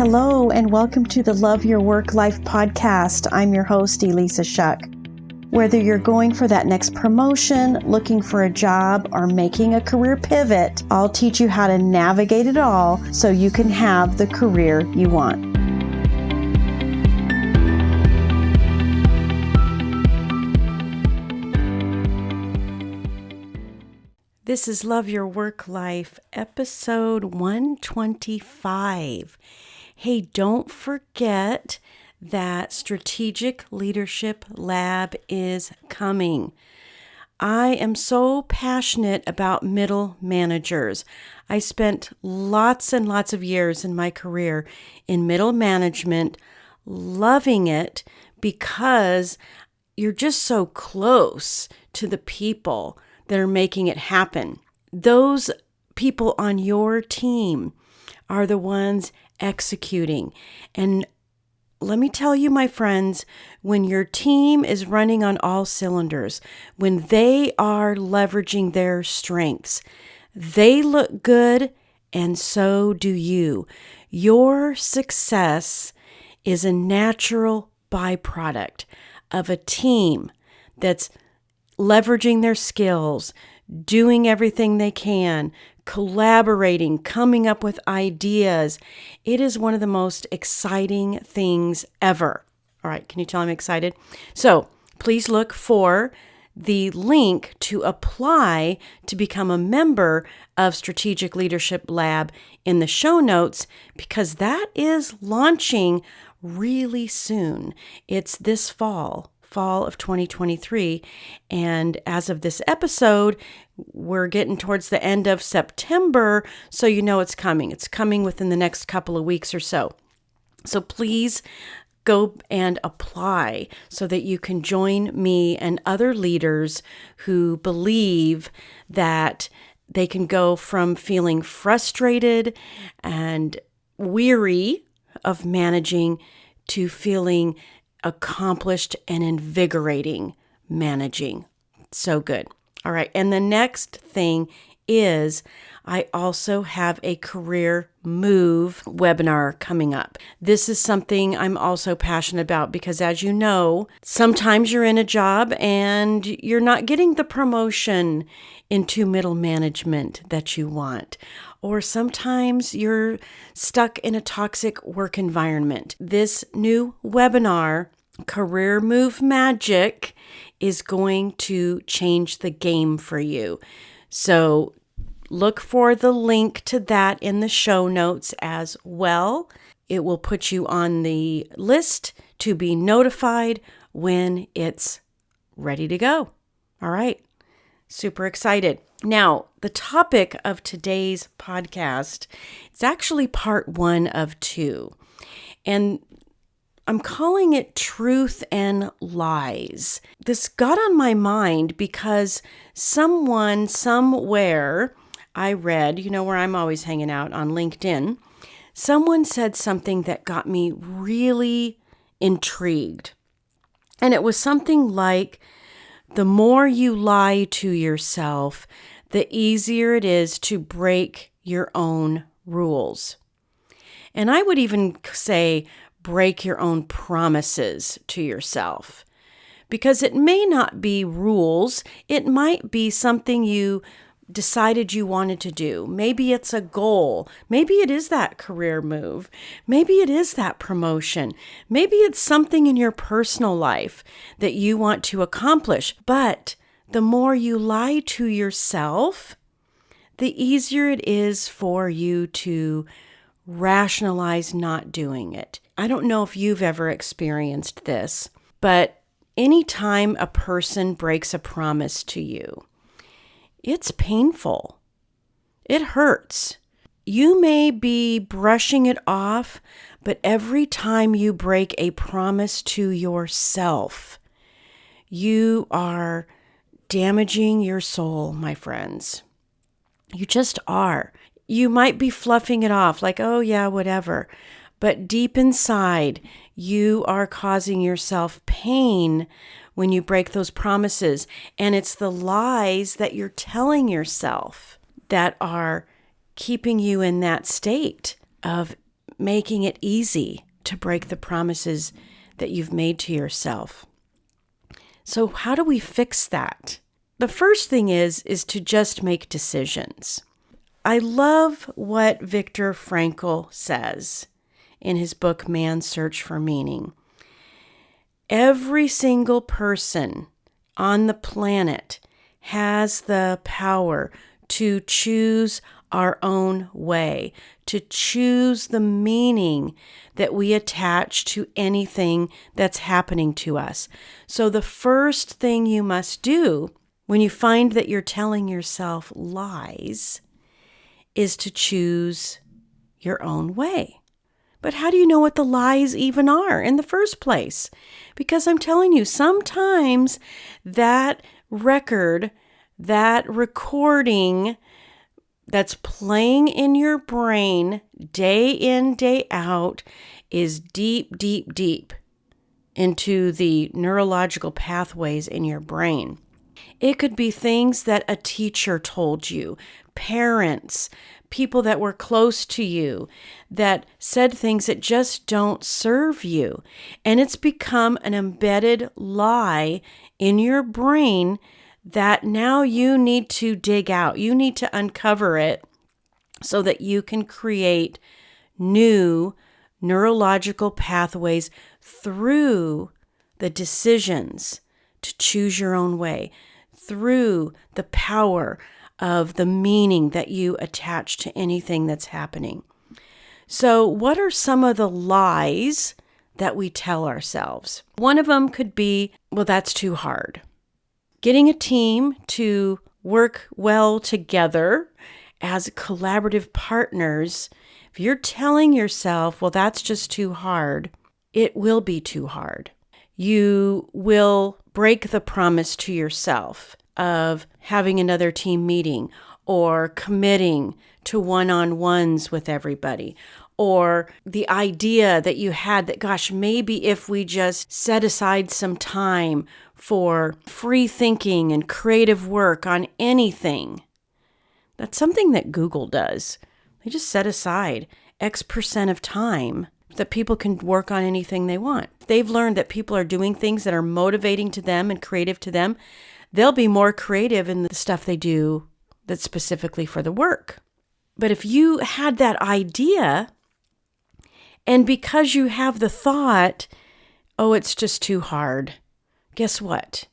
Hello, and welcome to the Love Your Work Life podcast. I'm your host, Elissa Shuck. Whether you're going for that next promotion, looking for a job, or making a career pivot, I'll teach you how to navigate it all so you can have the career you want. This is Love Your Work Life, episode 125. Hey, don't forget that Strategic Leadership Lab is coming. I am so passionate about middle managers. I spent lots and lots of years in my career in middle management, loving it because you're just so close to the people that are making it happen. Those people on your team are the ones executing. And let me tell you, my friends, when your team is running on all cylinders, when they are leveraging their strengths, they look good, and so do you. Your success is a natural byproduct of a team that's leveraging their skills, doing everything they can, collaborating, coming up with ideas. It is one of the most exciting things ever. All right, can you tell I'm excited? So please look for the link to apply to become a member of Strategic Leadership Lab in the show notes, because that is launching really soon. It's this fall of 2023. And as of this episode, we're getting towards the end of September, so you know it's coming. It's coming within the next couple of weeks or so. So please go and apply so that you can join me and other leaders who believe that they can go from feeling frustrated and weary of managing to feeling accomplished and invigorating managing. So good. All right. And the next thing is I also have a career move webinar coming up. This is something I'm also passionate about because, as you know, sometimes you're in a job and you're not getting the promotion into middle management that you want. Or sometimes you're stuck in a toxic work environment. This new webinar, Career Move Magic, is going to change the game for you. So look for the link to that in the show notes as well. It will put you on the list to be notified when it's ready to go. All right. Super excited. Now, the topic of today's podcast, it's actually part 1 of 2. And I'm calling it Truth and Lies. This got on my mind because someone somewhere I read, you know where I'm always hanging out, on LinkedIn, someone said something that got me really intrigued. And it was something like, the more you lie to yourself, the easier it is to break your own rules. And I would even say, break your own promises to yourself. Because it may not be rules, it might be something you decided you wanted to do. Maybe it's a goal. Maybe it is that career move. Maybe it is that promotion. Maybe it's something in your personal life that you want to accomplish. But the more you lie to yourself, the easier it is for you to rationalize not doing it. I don't know if you've ever experienced this, but anytime a person breaks a promise to you, it's painful. It hurts. You may be brushing it off, but every time you break a promise to yourself, you are damaging your soul, my friends. You just are. You might be fluffing it off like, oh yeah, whatever. But deep inside, you are causing yourself pain when you break those promises. And it's the lies that you're telling yourself that are keeping you in that state of making it easy to break the promises that you've made to yourself. So how do we fix that? The first thing is to just make decisions. I love what Viktor Frankl says in his book, Man's Search for Meaning. Every single person on the planet has the power to choose our own way, to choose the meaning that we attach to anything that's happening to us. So the first thing you must do when you find that you're telling yourself lies is to choose your own way. But how do you know what the lies even are in the first place? Because I'm telling you, sometimes that record, that recording that's playing in your brain day in, day out is deep, deep, deep into the neurological pathways in your brain. It could be things that a teacher told you, parents, people that were close to you that said things that just don't serve you. And it's become an embedded lie in your brain that now you need to dig out. You need to uncover it so that you can create new neurological pathways through the decisions to choose your own way, through the power of the meaning that you attach to anything that's happening. So what are some of the lies that we tell ourselves? One of them could be, well, that's too hard. Getting a team to work well together as collaborative partners, if you're telling yourself, well, that's just too hard, it will be too hard. You will break the promise to yourself of having another team meeting or committing to one-on-ones with everybody, or the idea that you had that, gosh, maybe if we just set aside some time for free thinking and creative work on anything. That's something that Google does. They just set aside X% of time that people can work on anything they want. If they've learned that people are doing things that are motivating to them and creative to them, they'll be more creative in the stuff they do that's specifically for the work. But if you had that idea, and because you have the thought, oh, it's just too hard, guess what?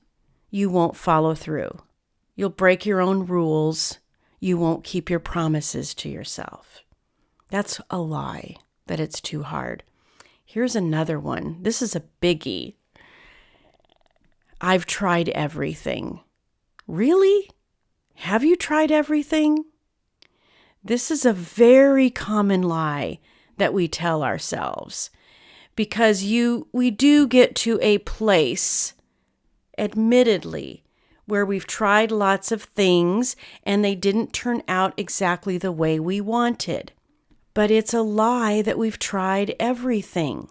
You won't follow through. You'll break your own rules. You won't keep your promises to yourself. That's a lie, that it's too hard. Here's another one. This is a biggie. I've tried everything. Really? Have you tried everything? This is a very common lie that we tell ourselves because we do get to a place, admittedly, where we've tried lots of things and they didn't turn out exactly the way we wanted. But it's a lie that we've tried everything.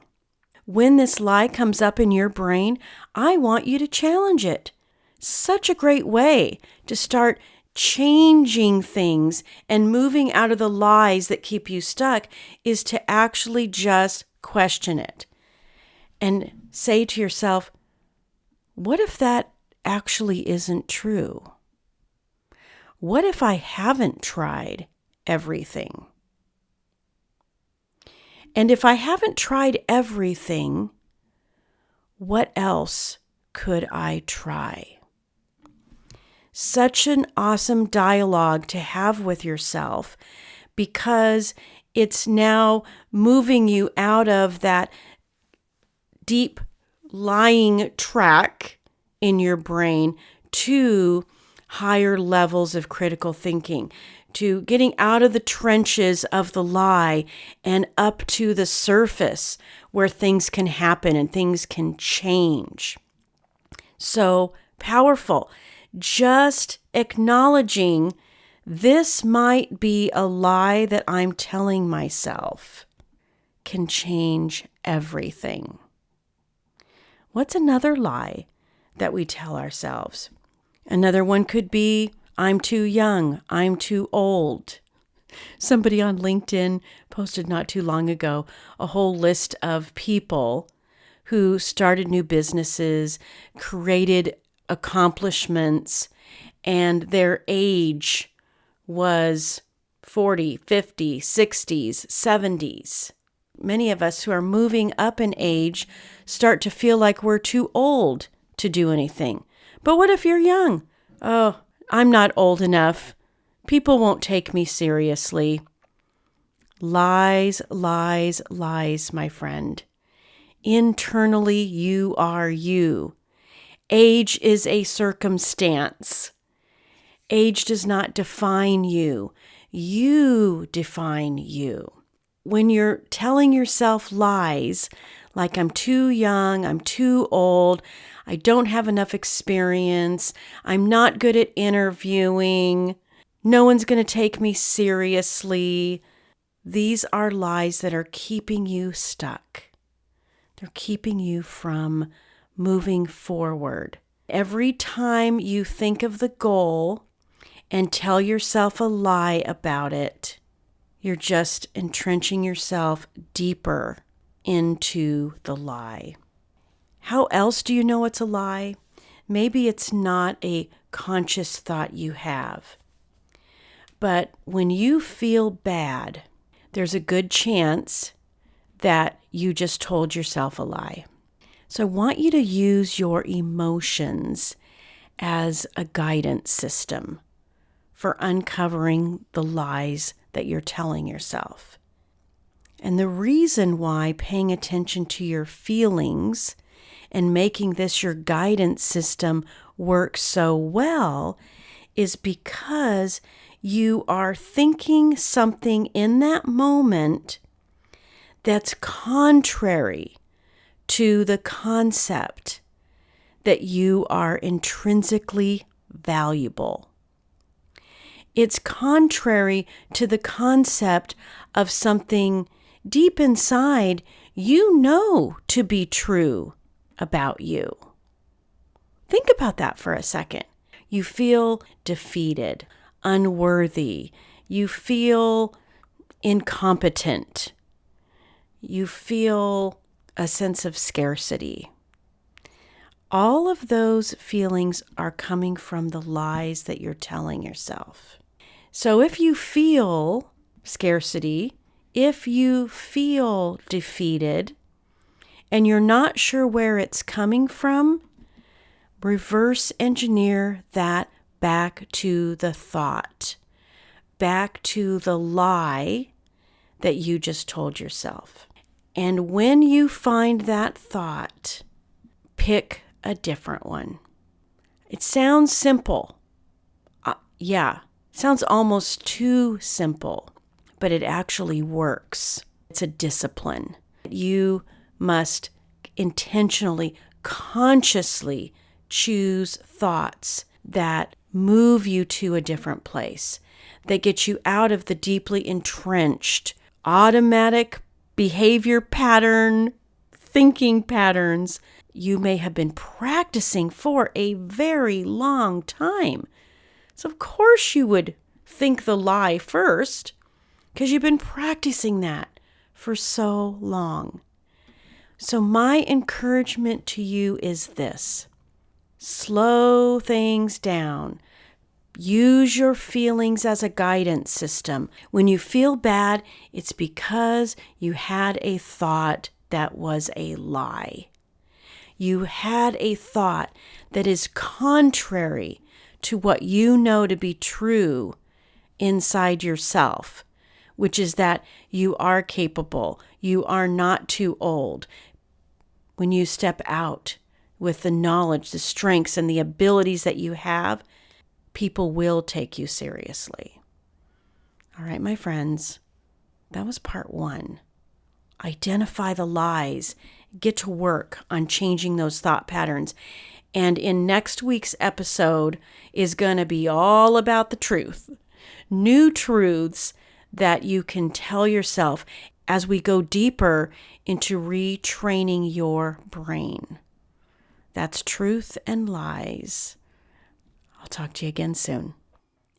When this lie comes up in your brain, I want you to challenge it. Such a great way to start changing things and moving out of the lies that keep you stuck is to actually just question it and say to yourself, what if that actually isn't true? What if I haven't tried everything? And if I haven't tried everything, what else could I try? Such an awesome dialogue to have with yourself because it's now moving you out of that deep lying track in your brain to higher levels of critical thinking, to getting out of the trenches of the lie and up to the surface where things can happen and things can change. So powerful. Just acknowledging this might be a lie that I'm telling myself can change everything. What's another lie that we tell ourselves? Another one could be, I'm too young, I'm too old. Somebody on LinkedIn posted not too long ago a whole list of people who started new businesses, created accomplishments, and their age was 40, 50, 60s, 70s. Many of us who are moving up in age start to feel like we're too old to do anything. But what if you're young? Oh, I'm not old enough. People won't take me seriously. Lies, lies, lies, my friend. Internally, you are you. Age is a circumstance. Age does not define you. You define you. When you're telling yourself lies, like I'm too young, I'm too old, I don't have enough experience, I'm not good at interviewing, no one's going to take me seriously, these are lies that are keeping you stuck. They're keeping you from moving forward. Every time you think of the goal and tell yourself a lie about it, you're just entrenching yourself deeper into the lie. How else do you know it's a lie? Maybe it's not a conscious thought you have. But when you feel bad, there's a good chance that you just told yourself a lie. So I want you to use your emotions as a guidance system for uncovering the lies that you're telling yourself. And the reason why paying attention to your feelings and making this your guidance system work so well is because you are thinking something in that moment that's contrary to the concept that you are intrinsically valuable. It's contrary to the concept of something deep inside you know to be true about you. Think about that for a second. You feel defeated, unworthy. You feel incompetent. You feel a sense of scarcity. All of those feelings are coming from the lies that you're telling yourself. So if you feel scarcity, if you feel defeated, and you're not sure where it's coming from, reverse engineer that back to the thought, back to the lie that you just told yourself. And when you find that thought, pick a different one. It sounds simple. Sounds almost too simple, but it actually works. It's a discipline. You must intentionally, consciously choose thoughts that move you to a different place, that get you out of the deeply entrenched, automatic behavior pattern, thinking patterns you may have been practicing for a very long time. So of course you would think the lie first, because you've been practicing that for so long. So my encouragement to you is this: slow things down. Use your feelings as a guidance system. When you feel bad, it's because you had a thought that was a lie. You had a thought that is contrary to what you know to be true inside yourself, which is that you are capable, you are not too old. When you step out with the knowledge, the strengths, and the abilities that you have, people will take you seriously. All right, my friends, that was part 1. Identify the lies. Get to work on changing those thought patterns. And in next week's episode is going to be all about the truth. New truths that you can tell yourself as we go deeper into retraining your brain. That's truth and lies. I'll talk to you again soon.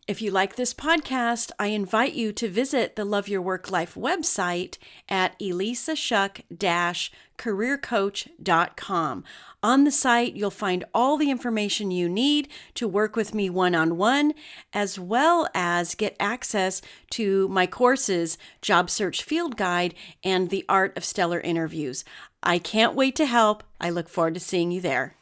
If you like this podcast, I invite you to visit the Love Your Work Life website at elissashuck-careercoach.com. On the site, you'll find all the information you need to work with me one-on-one, as well as get access to my courses, Job Search Field Guide, and The Art of Stellar Interviews. I can't wait to help. I look forward to seeing you there.